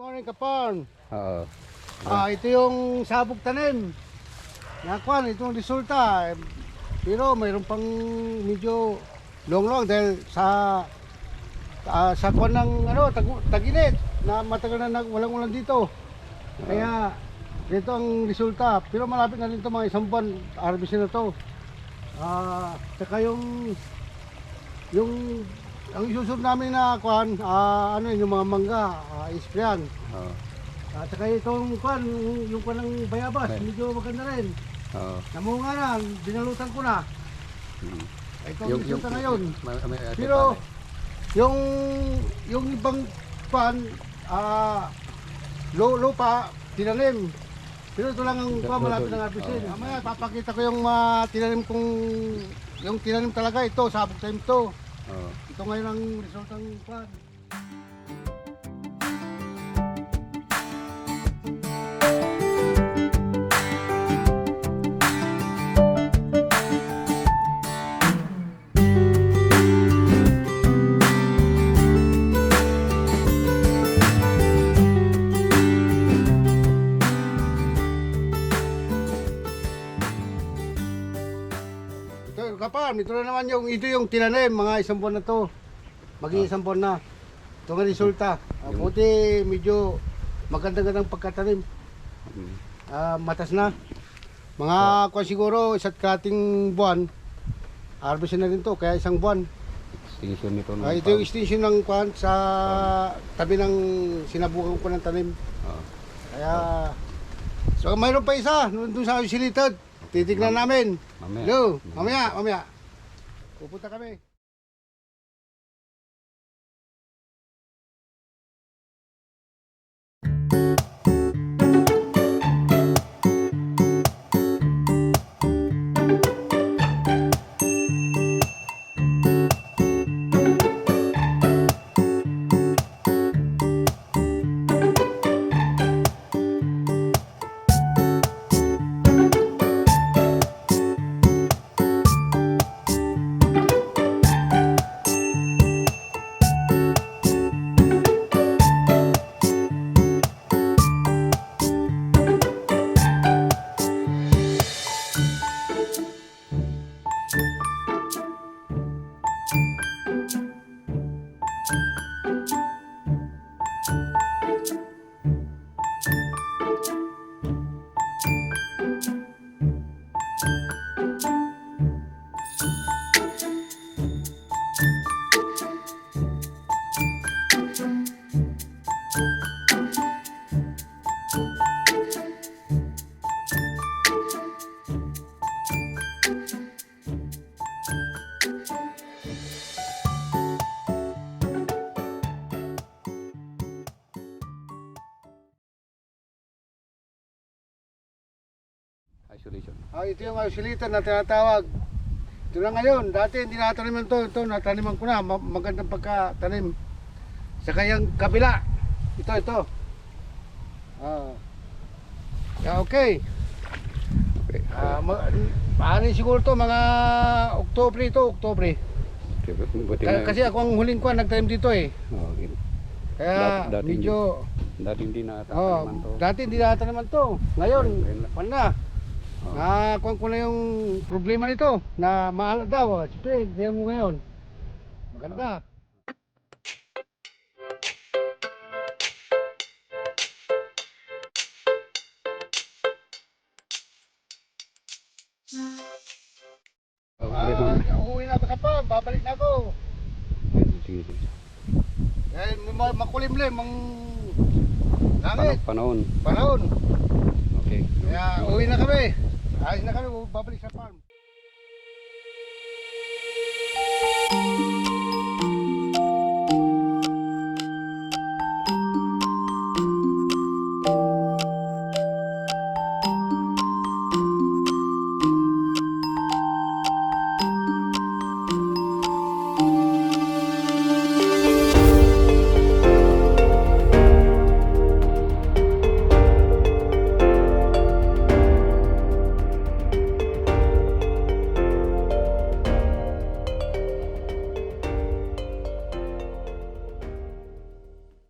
morning, Kapon. Oo. Ito yung sabog tanim. Nakuan, itong resulta. Pero mayroon pang medyo long dahil sa kuan ng tag-init na matagal na walang ulan dito. Kaya ito ang resulta. Pero malapit na rin ito, mga isang buwan harvest na to. Saka yung ang isusunod namin na kuan, yung mga mangga, isprayan. Oo. At saka itong kuan, yung kuan ng bayabas, medyo maganda rin. Oo. Namunga na, dinalutan ko na. Ito ang resulta ngayon. Pero Pero yung ibang kuan, lupa, tinanim. Pero ito lang ang kuan, malapit ng harvestin. Mamaya papakita ko yung tinanim kong, yung tinanim talaga ito, sabog time to. Ito ngayon ang resulta ng kuan. Kapan, ito na naman ito yung tinanim, mga isang buwan na to. Mag-iisang buwan na. Ito nga resulta. Buti medyo magandang pagkatanim. Matas na. Mga kuwan siguro, isa't kalating buwan. Harvest na rin to, kaya isang buwan. extension nito. Ito yung extension ng kuwan sa tabi ng sinabukan ko ng tanim. Kaya, so mayroon pa isa, doon sa silitad. Titignan namin. Mamaya. Hello, mamaya. Pupunta kami. Isolation. Ito yung isolation na tinatawag. Ito na ngayon. Dati hindi nataniman to. Ito nataniman ko na. Magandang pagkatanim. Sa kayang kabila. Ito. Okay. Paano siguro to mga Oktubre ito. Oktubre. Kasi ako ang huling ko nagtanim dito eh. Kaya medyo dati hindi nataniman to. Dati hindi nataniman to. Ngayon, pan na. Kuha ko na yung problema nito na mahal daw. Siyempre, hindi mo ngayon. Maganda. Uuwi na ka pa, babalik na ako. Sige. Makulimlim ang langit. Panahon. Panahon. Okay. Kaya uwi na kami. Ayos na kami, babalik sa farm.